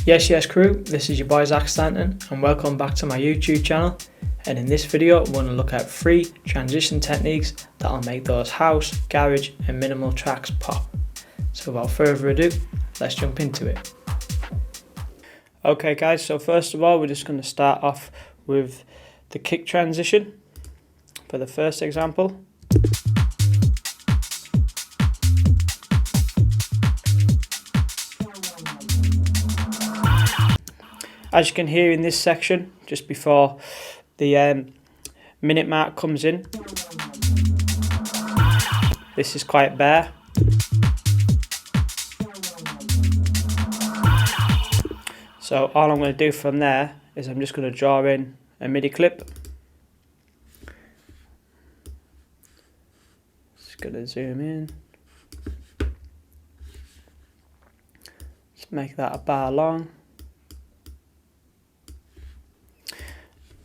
Yes crew, this is your boy Stanton and welcome back to my YouTube channel, and in this video I'm going to look at 3 transition techniques that'll make those house, garage and minimal tracks pop. So without further ado, let's jump into it. Okay guys, so first of all we're just going to start off with the kick transition for the first example. As you can hear in this section, just before the minute mark comes in, this is quite bare. So all I'm going to do from there is I'm just going to draw in a MIDI clip. Just going to zoom in. Just make that a bar long.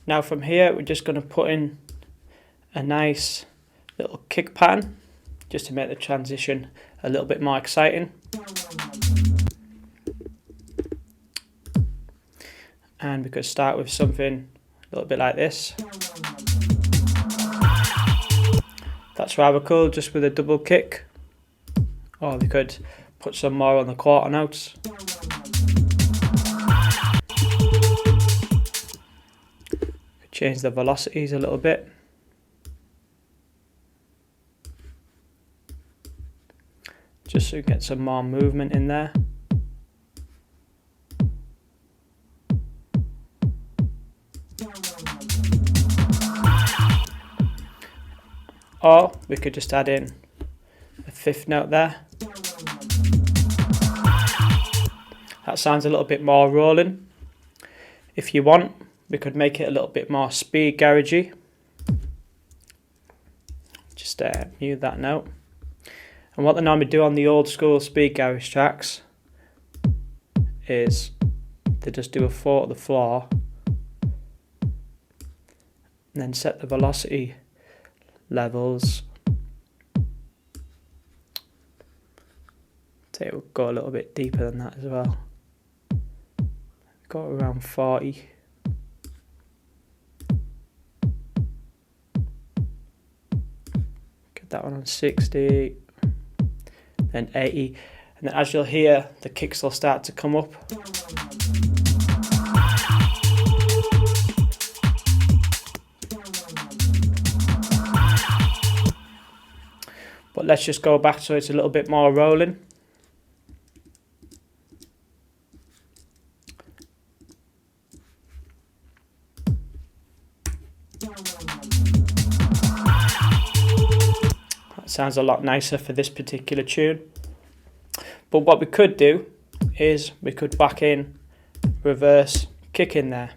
Now from here we're just going to put in a nice little kick pattern just to make the transition a little bit more exciting. And we could start with something a little bit like this. That's rather cool, just with a double kick. Or we could put some more on the quarter notes. Change the velocities a little bit. Just so we get some more movement in there. Or we could just add in a 5th note there. That sounds a little bit more rolling. If you want, we could make it a little bit more speed garagey. Just mute that note. And what they normally do on the old school speed garage tracks is they just do a 4 to the floor and then set the velocity levels. So it will go a little bit deeper than that as well. Go around 40. That one on 60, then 80, and then as you'll hear, the kicks will start to come up. But let's just go back so it's a little bit more rolling. Sounds a lot nicer for this particular tune. But what we could do is we could back in reverse kick in there.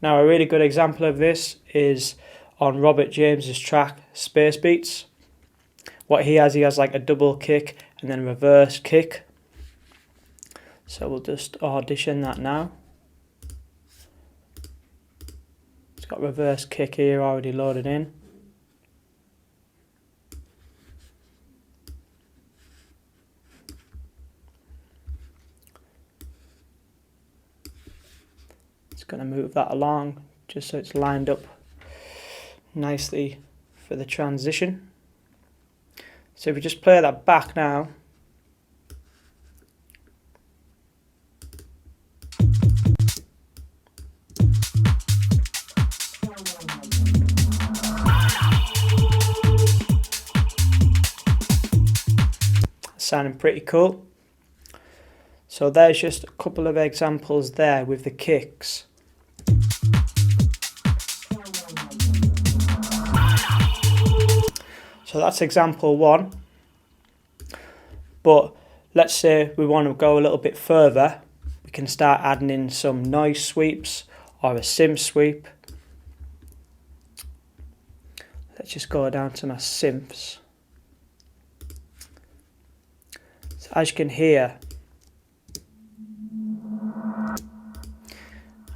Now a really good example of this is on Robert James's track Space Beats. What he has like a double kick and then reverse kick. So we'll just audition that now. It's got reverse kick here already loaded in. Going to move that along just so it's lined up nicely for the transition. So if we just play that back now, sounding pretty cool. So there's just a couple of examples there with the kicks. So that's example 1, but let's say we want to go a little bit further. We can start adding in some noise sweeps or a synth sweep. Let's just go down to my synths. So as you can hear,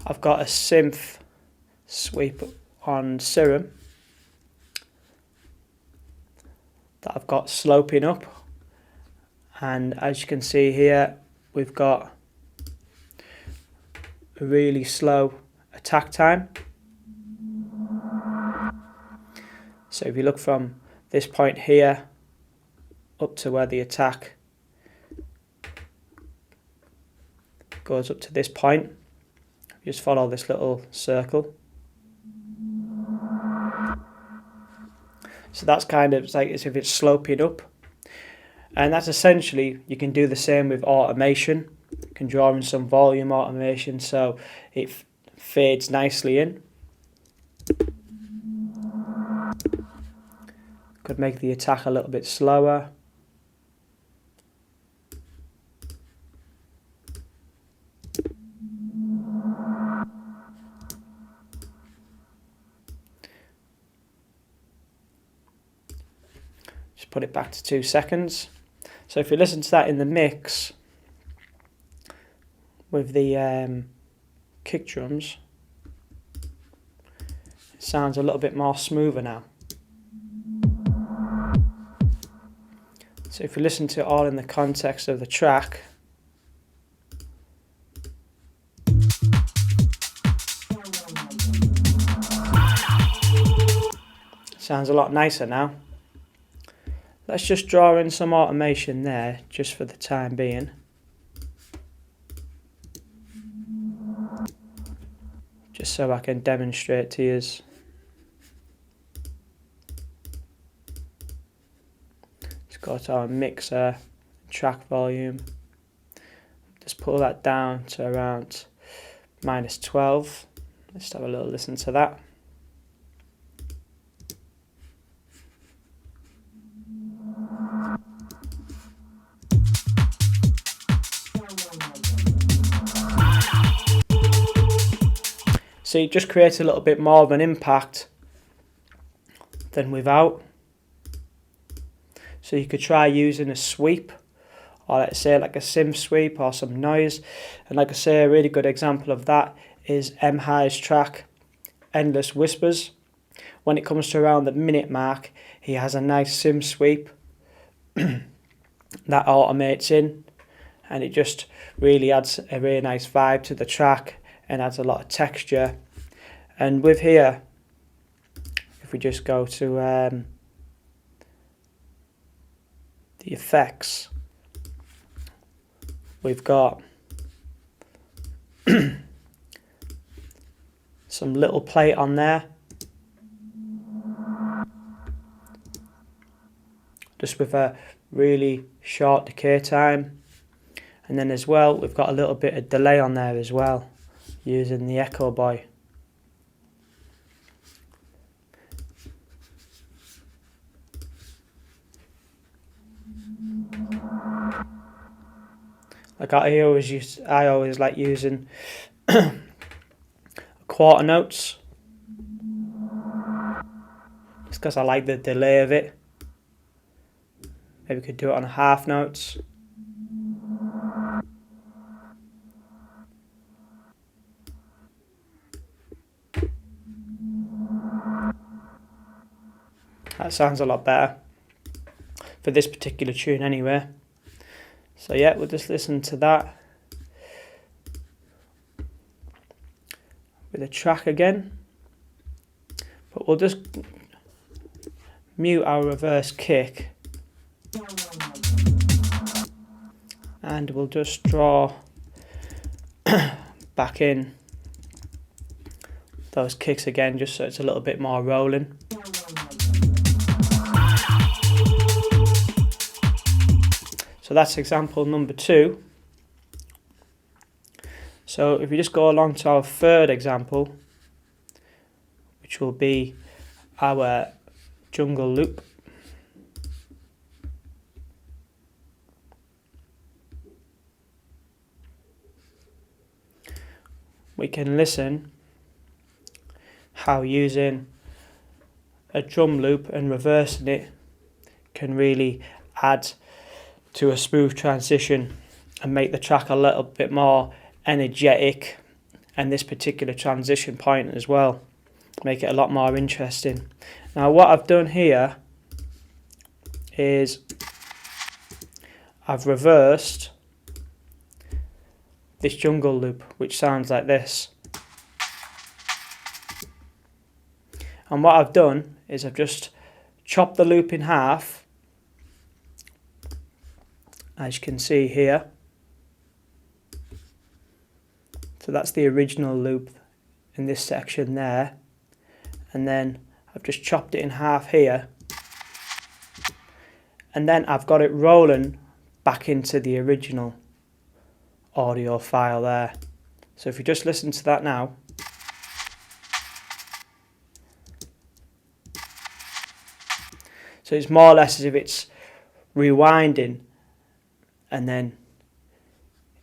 I've got a synth sweep on Serum that I've got sloping up, and as you can see here we've got a really slow attack time. So if you look from this point here up to where the attack goes up to this point, just follow this little circle. So that's kind of like as if it's sloping up. And that's essentially, you can do the same with automation. You can draw in some volume automation so it fades nicely in. Could make the attack a little bit slower. Just put it back to 2 seconds. So if you listen to that in the mix with the kick drums, it sounds a little bit more smoother now. So if you listen to it all in the context of the track, it sounds a lot nicer now. Let's just draw in some automation there, just for the time being. Just so I can demonstrate to you. Let's go to our mixer, track volume. Just pull that down to around -12. Let's have a little listen to that. So it just creates a little bit more of an impact than without. So you could try using a sweep, or let's say like a synth sweep or some noise. And like I say, a really good example of that is M-High's track, Endless Whispers. When it comes to around the minute mark, he has a nice synth sweep that automates in, and it just really adds a really nice vibe to the track and adds a lot of texture. And with here, if we just go to the effects, we've got some little plate on there, just with a really short decay time. And then as well, we've got a little bit of delay on there as well, using the Echo Boy. Like I always like using quarter notes, just because I like the delay of it. Maybe we could do it on half notes. That sounds a lot better for this particular tune anyway. So yeah, we'll just listen to that with a track again. But we'll just mute our reverse kick. And we'll just draw back in those kicks again, just so it's a little bit more rolling. So that's example number 2. So if you just go along to our third example, which will be our jungle loop. We can listen how using a drum loop and reversing it can really add to a smooth transition and make the track a little bit more energetic, and this particular transition point as well, make it a lot more interesting. Now what I've done here is I've reversed this jungle loop, which sounds like this. And what I've done is I've just chopped the loop in half, as you can see here. So that's the original loop in this section there, and then I've just chopped it in half here, and then I've got it rolling back into the original audio file there. So if you just listen to that now, so it's more or less as if it's rewinding and then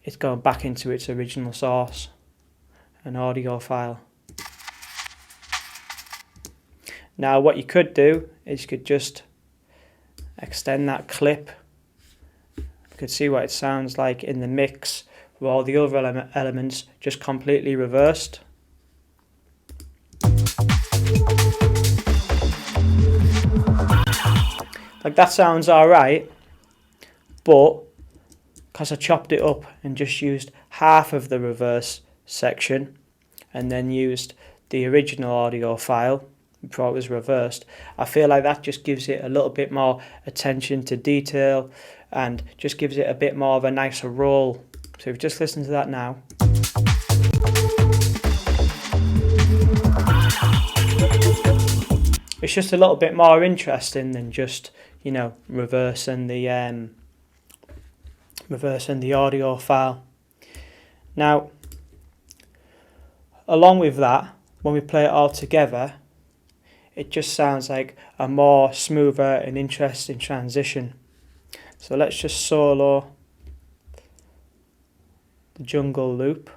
it's going back into its original source, an audio file. Now what you could do is you could just extend that clip. You could see what it sounds like in the mix with all the other elements just completely reversed. Like that sounds alright, but because I chopped it up and just used half of the reverse section and then used the original audio file before it was reversed, I feel like that just gives it a little bit more attention to detail and just gives it a bit more of a nicer roll. So if you just listen to that now. It's just a little bit more interesting than just, you know, reversing the audio file. Now, along with that, when we play it all together, it just sounds like a more smoother and interesting transition. So let's just solo the jungle loop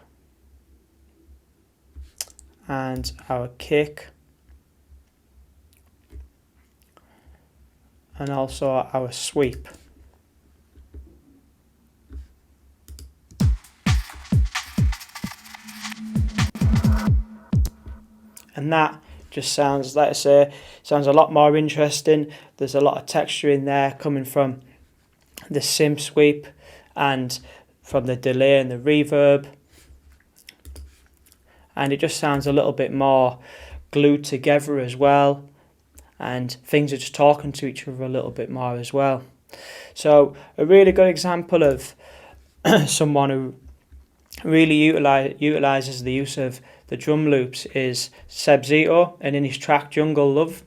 and our kick and also our sweep. And that just sounds, like I say, sounds a lot more interesting. There's a lot of texture in there coming from the synth sweep and from the delay and the reverb. And it just sounds a little bit more glued together as well. And things are just talking to each other a little bit more as well. So a really good example of someone who really utilizes the use of the drum loops is Seb Zito, and in his track Jungle Love.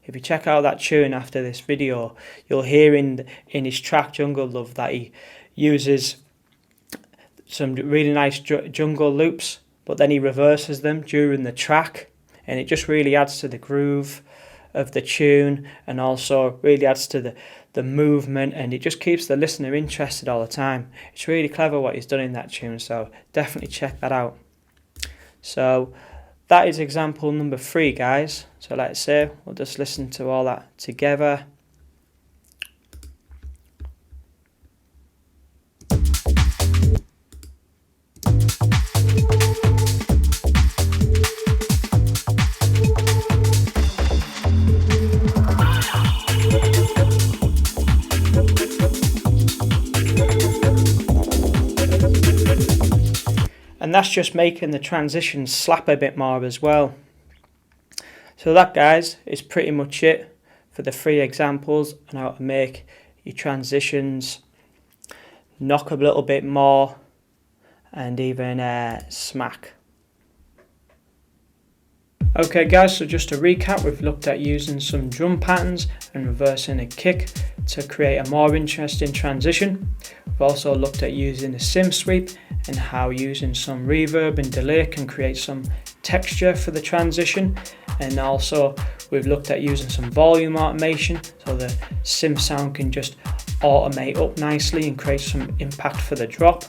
If you check out that tune after this video, you'll hear in his track Jungle Love that he uses some really nice jungle loops, but then he reverses them during the track, and it just really adds to the groove of the tune and also really adds to the movement, and it just keeps the listener interested all the time. It's really clever what he's done in that tune, so definitely check that out. So that is example number 3, guys. So like I say, we'll just listen to all that together. And that's just making the transition slap a bit more as well. So that, guys, is pretty much it for the 3 examples on how to make your transitions knock a little bit more and even smack. Okay guys, so just to recap, we've looked at using some drum patterns and reversing a kick to create a more interesting transition. We've also looked at using a synth sweep and how using some reverb and delay can create some texture for the transition. And also we've looked at using some volume automation so the synth sound can just automate up nicely and create some impact for the drop.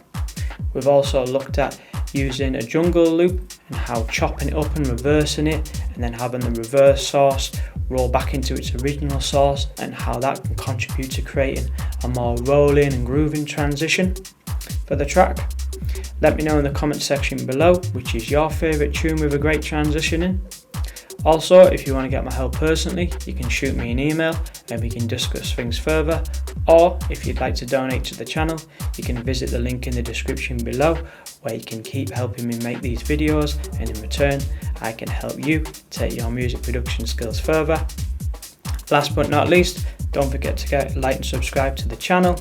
We've also looked at using a jungle loop and how chopping it up and reversing it and then having the reverse source roll back into its original source and how that can contribute to creating a more rolling and grooving transition for the track. Let me know in the comment section below which is your favourite tune with a great transition in. Also, if you want to get my help personally, you can shoot me an email and we can discuss things further. Or if you'd like to donate to the channel, you can visit the link in the description below, where you can keep helping me make these videos, and in return I can help you take your music production skills further. Last but not least, don't forget to like and subscribe to the channel.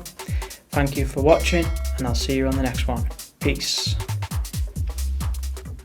Thank you for watching, and I'll see you on the next one. Peace.